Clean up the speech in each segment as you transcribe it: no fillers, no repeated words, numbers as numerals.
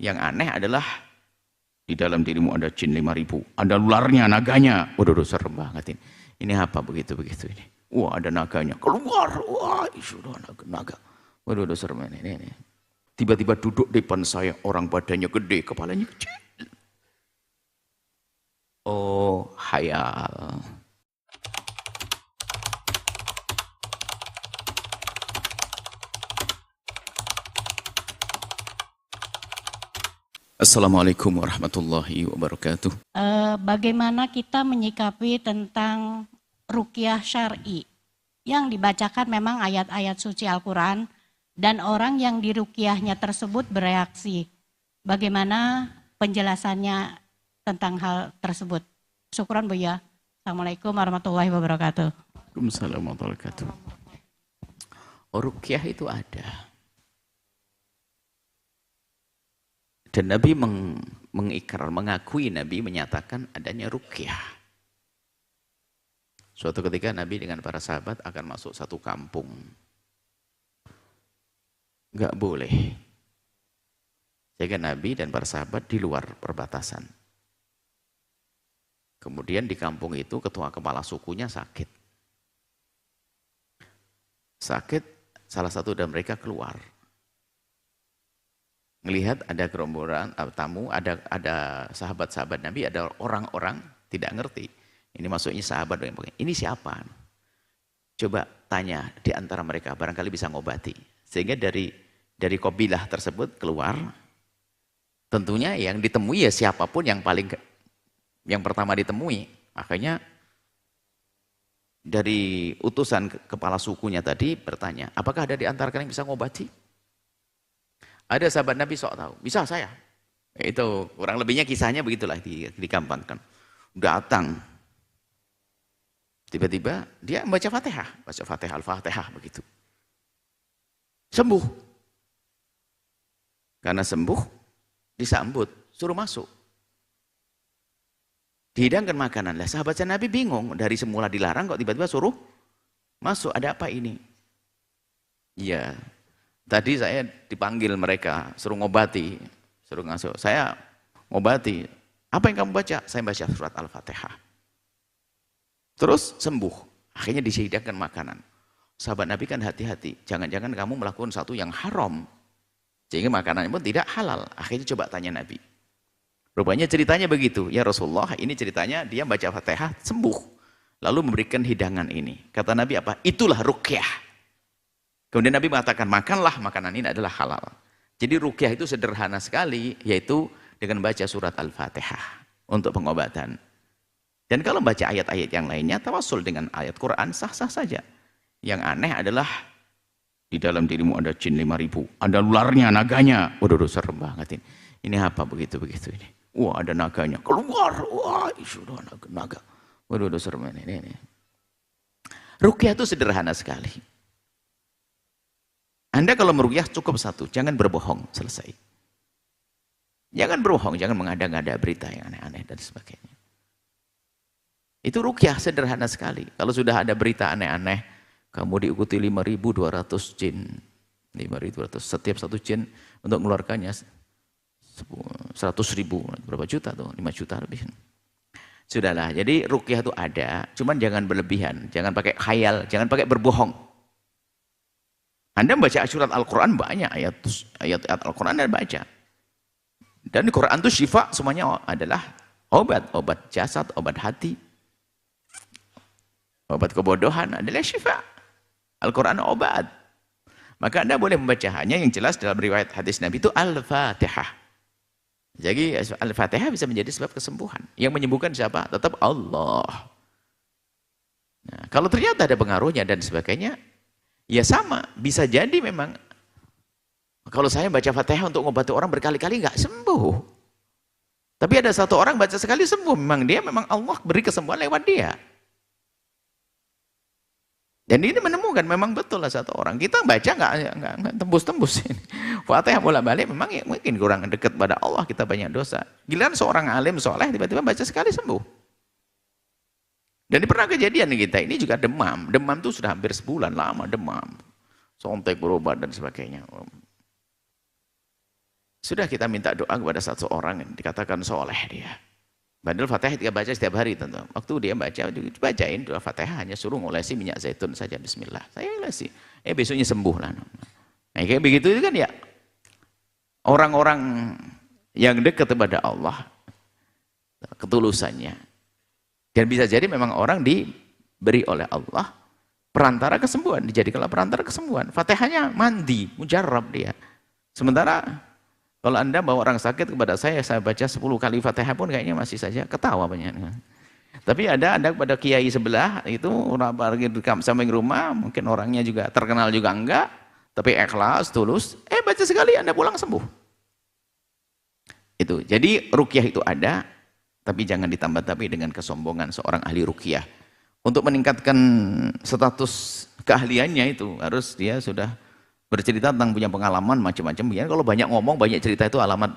Yang aneh adalah di dalam dirimu ada jin 5.000, ada ularnya, naganya. Waduh, serem banget ini. Ini apa begitu ini? Wah, ada naganya. Keluar. Wah, sudah naga. Waduh, serem ini. Tiba-tiba duduk di depan saya, orang badannya gede, kepalanya kecil. Oh, khayal. Assalamualaikum warahmatullahi wabarakatuh. Bagaimana kita menyikapi tentang ruqyah syar'i yang dibacakan memang ayat-ayat suci Al-Quran dan orang yang diruqyahnya tersebut bereaksi. Bagaimana penjelasannya tentang hal tersebut? Syukran Buya. Assalamualaikum warahmatullahi wabarakatuh. Waalaikumsalam warahmatullahi wabarakatuh. Ruqyah itu ada. Dan Nabi mengikrar, mengakui, Nabi menyatakan adanya ruqyah. Suatu ketika Nabi dengan para sahabat akan masuk satu kampung. Enggak boleh. Sehingga Nabi dan para sahabat di luar perbatasan. Kemudian di kampung itu ketua kepala sukunya sakit. Sakit, salah satu dari mereka keluar. Melihat ada gerombolan tamu, ada sahabat-sahabat Nabi, ada orang-orang tidak ngerti. Ini maksudnya sahabat yang pakai. Ini siapa? Coba tanya di antara mereka, barangkali bisa ngobati. Sehingga dari kabilah tersebut keluar, tentunya yang ditemui ya siapapun yang pertama ditemui. Makanya dari utusan kepala sukunya tadi bertanya, apakah ada di antara kalian yang bisa ngobati? Ada sahabat Nabi sok tahu, bisa saya. Itu kurang lebihnya kisahnya begitulah digampangkan. Datang, tiba-tiba dia membaca Fatihah, Al-Fatihah begitu. Sembuh. Karena sembuh, disambut, suruh masuk. Dihidangkan makanan. Lah sahabat Nabi bingung, dari semula dilarang kok tiba-tiba suruh masuk. Ada apa ini? Iya. Tadi saya dipanggil mereka, suruh ngobati, suruh ngasuh. Saya ngobati. Apa yang kamu baca? Saya baca surat Al-Fatihah. Terus sembuh. Akhirnya disediakan makanan. Sahabat Nabi kan hati-hati. Jangan-jangan kamu melakukan satu yang haram. Sehingga makanannya pun tidak halal. Akhirnya coba tanya Nabi. Rupanya ceritanya begitu. Ya Rasulullah, ini ceritanya dia baca Fatihah, sembuh. Lalu memberikan hidangan ini. Kata Nabi apa? Itulah ruqyah. Kemudian Nabi mengatakan, makanlah makanan ini adalah halal. Jadi ruqyah itu sederhana sekali, yaitu dengan baca surat Al-Fatihah untuk pengobatan. Dan kalau baca ayat-ayat yang lainnya, tawassul dengan ayat Quran sah-sah saja. Yang aneh adalah di dalam dirimu ada jin 5.000, ada ularnya, naganya. Waduh, serem banget ini. Ini apa begitu ini? Wah, ada naganya. Keluar. Wah, sudah naga. Waduh, serem ini. Ruqyah itu sederhana sekali. Anda kalau meruqyah cukup satu, jangan berbohong, selesai. Jangan berbohong, jangan mengada-ngada berita yang aneh-aneh dan sebagainya. Itu ruqyah sederhana sekali. Kalau sudah ada berita aneh-aneh, kamu diikuti 5.200 jin. 5.200, setiap satu jin untuk mengeluarkannya 100.000, berapa juta tuh? 5 juta lebih. Sudahlah, jadi ruqyah itu ada, cuman jangan berlebihan, jangan pakai khayal, jangan pakai berbohong. Anda membaca surat Al-Quran banyak, ayat Al-Quran Anda baca. Dan di Quran itu syifa semuanya adalah obat jasad, obat hati. Obat kebodohan adalah syifa. Al-Quran obat. Maka Anda boleh membaca, hanya yang jelas dalam riwayat hadis Nabi itu Al-Fatihah. Jadi Al-Fatihah bisa menjadi sebab kesembuhan. Yang menyembuhkan siapa? Tetap Allah. Nah, kalau ternyata ada pengaruhnya dan sebagainya, ya sama, bisa jadi memang kalau saya baca Fatihah untuk mengobati orang berkali-kali nggak sembuh. Tapi ada satu orang baca sekali sembuh, memang Allah beri kesembuhan lewat dia. Dan ini menemukan memang betul lah satu orang. Kita baca nggak tembus-tembus ini. Fatihah bolak-balik memang ya, mungkin kurang dekat pada Allah, kita banyak dosa. Giliran seorang alim soleh tiba-tiba baca sekali sembuh. Dan pernah kejadian kita ini juga demam. Demam itu sudah hampir sebulan lama demam. Sontek berobat dan sebagainya. Sudah kita minta doa kepada satu orang yang dikatakan soleh dia. Padahal Fatihah kita baca setiap hari tentu. Waktu dia baca, dibacain doa Fatihah hanya suruh ngolesi minyak zaitun saja bismillah. Saya ngolesi. Besoknya sembuh lah. Nah, kayak begitu itu kan ya. Orang-orang yang dekat kepada Allah, ketulusannya. Dan bisa jadi memang orang diberi oleh Allah perantara kesembuhan. Dijadikanlah perantara kesembuhan. Fatihahnya mandi, mujarab dia. Sementara kalau Anda bawa orang sakit kepada saya baca 10 kali Fatihah pun kayaknya masih saja ketawa banyak. Tapi ada pada kiai sebelah itu orang pergi di samping rumah, mungkin orangnya juga terkenal juga enggak, tapi ikhlas, tulus, baca sekali Anda pulang sembuh. Itu. Jadi ruqyah itu ada, tapi jangan ditambah-tambah dengan kesombongan seorang ahli ruqyah. Untuk meningkatkan status keahliannya itu harus dia sudah bercerita tentang punya pengalaman macam-macam. Ya, kalau banyak ngomong, banyak cerita itu alamat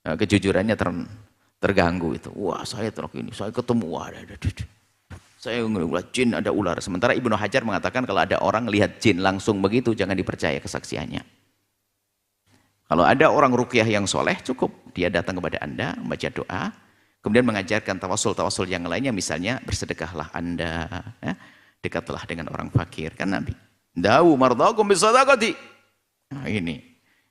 kejujurannya terganggu itu. Wah, saya ini, saya ketemu, saya ngelihat jin, ada ular. Sementara Ibnu Hajar mengatakan kalau ada orang lihat jin langsung begitu, jangan dipercaya kesaksiannya. Kalau ada orang ruqyah yang soleh, cukup dia datang kepada Anda, membaca doa, kemudian mengajarkan tawasul-tawasul yang lainnya, misalnya bersedekahlah Anda, ya, dekatlah dengan orang fakir, kan Nabi. Dawu mardakum bisadaqati. Nah, ini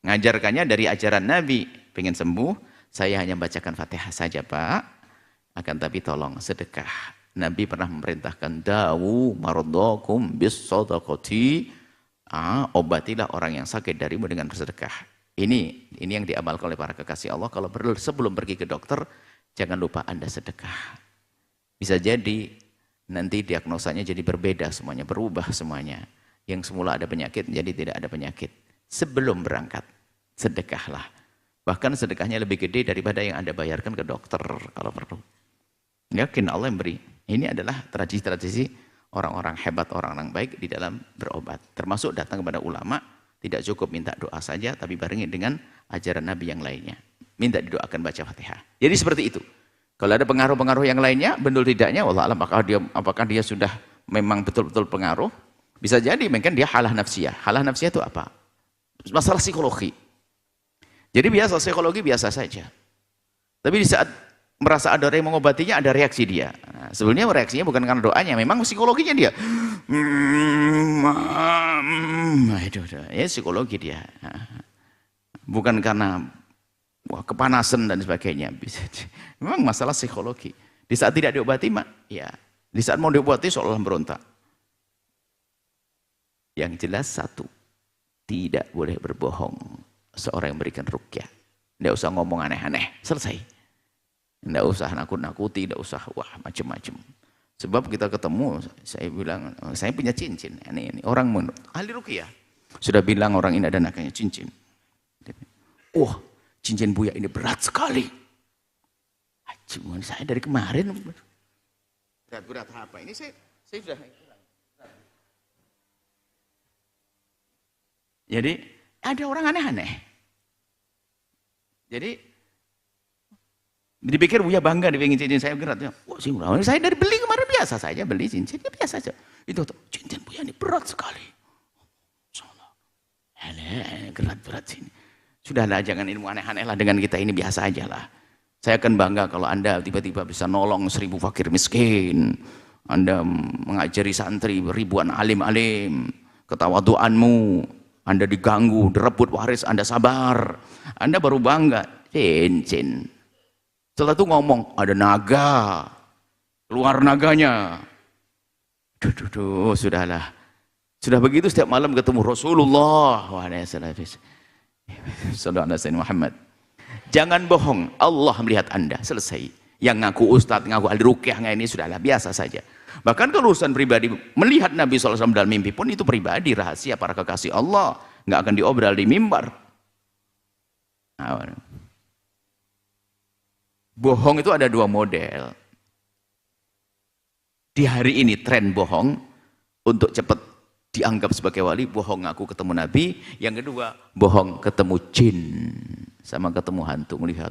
ngajarkannya dari ajaran Nabi. Pengen sembuh, saya hanya bacakan Fatihah saja, Pak. Akan tapi tolong sedekah. Nabi pernah memerintahkan dawu mardakum bisadaqati. Obatilah orang yang sakit darimu dengan bersedekah. Ini yang diamalkan oleh para kekasih Allah. Kalau perlu sebelum pergi ke dokter, jangan lupa Anda sedekah. Bisa jadi nanti diagnosanya jadi berbeda semuanya, berubah semuanya. Yang semula ada penyakit jadi tidak ada penyakit. Sebelum berangkat, sedekahlah. Bahkan sedekahnya lebih gede daripada yang Anda bayarkan ke dokter kalau perlu. Yakin Allah yang beri. Ini adalah tradisi-tradisi orang-orang hebat, orang-orang baik di dalam berobat. Termasuk datang kepada ulama, tidak cukup minta doa saja, tapi barengi dengan ajaran Nabi yang lainnya. Minta didoakan baca Fatihah. Jadi seperti itu. Kalau ada pengaruh-pengaruh yang lainnya, betul tidaknya, wallah alam, apakah dia sudah memang betul-betul pengaruh? Bisa jadi mungkin dia halah nafsiyah. Halah nafsiyah itu apa? Masalah psikologi. Jadi biasa psikologi biasa saja. Tapi di saat merasa ada orang yang mengobatinya, ada reaksi dia. Nah, sebenarnya reaksinya bukan karena doanya, memang psikologinya dia. Ya psikologi dia. Bukan karena kepanasan dan sebagainya. Memang masalah psikologi. Di saat tidak diobati, ya. Di saat mau diobati seolah berontak. Yang jelas satu, tidak boleh berbohong seorang yang memberikan ruqyah. Tidak usah ngomong aneh-aneh, selesai. Tidak usah nakut-nakuti, tidak usah macam-macam. Sebab kita ketemu, saya bilang, saya punya cincin. Ini orang ahli ruqyah. Sudah bilang orang ini ada nakanya cincin. Cincin Buya ini berat sekali. Cuman saya dari kemarin. Berat apa? Ini saya sudah... Jadi ada orang aneh-aneh. Jadi dipikir Buya bangga dipingin cincin saya berat. Saya dari beli kemarin biasa saja beli cincinnya biasa saja. Itu cincin Buya ini berat sekali. Berat sini. Sudahlah jangan ilmu aneh-aneh lah dengan kita ini biasa aja lah. Saya akan bangga kalau Anda tiba-tiba bisa nolong 1000 fakir miskin. Anda mengajari santri ribuan alim-alim. Ketawaduanmu. Anda diganggu, direbut waris, Anda sabar. Anda baru bangga. Cincin. Setelah itu ngomong, ada naga. Keluar naganya. Sudahlah. Sudah begitu setiap malam ketemu Rasulullah. Sallallahu alaihi wasallam Muhammad. Jangan bohong. Allah melihat Anda. Selesai. Yang ngaku ustadz, ngaku ahli ruqyahnya ini sudahlah biasa saja. Bahkan kalau urusan pribadi, melihat Nabi SAW dalam mimpi pun itu pribadi, rahasia para kekasih Allah. Nggak akan diobral di mimbar. Bohong itu ada dua model. Di hari ini tren bohong, untuk cepat dianggap sebagai wali, bohong ngaku ketemu Nabi. Yang kedua, bohong ketemu jin. Sama ketemu hantu, melihat.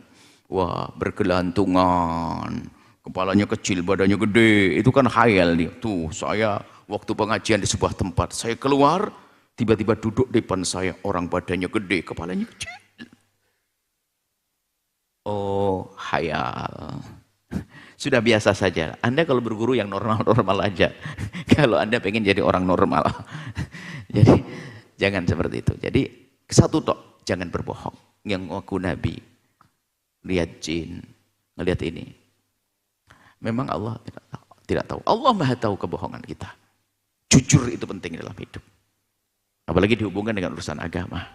Wah, bergelantungan. Kepalanya kecil, badannya gede, itu kan khayal nih. Tuh, saya waktu pengajian di sebuah tempat, saya keluar, tiba-tiba duduk di depan saya, orang badannya gede, kepalanya kecil. Oh, hayal. Sudah biasa saja. Anda kalau berguru yang normal-normal aja. Kalau Anda pengen jadi orang normal. Jadi jangan seperti itu. Jadi satu tok, jangan berbohong. Yang ngaku nabi, lihat jin, ngelihat ini. Memang Allah tidak tahu. Allah Maha tahu kebohongan kita. Jujur itu penting dalam hidup. Apalagi dihubungkan dengan urusan agama.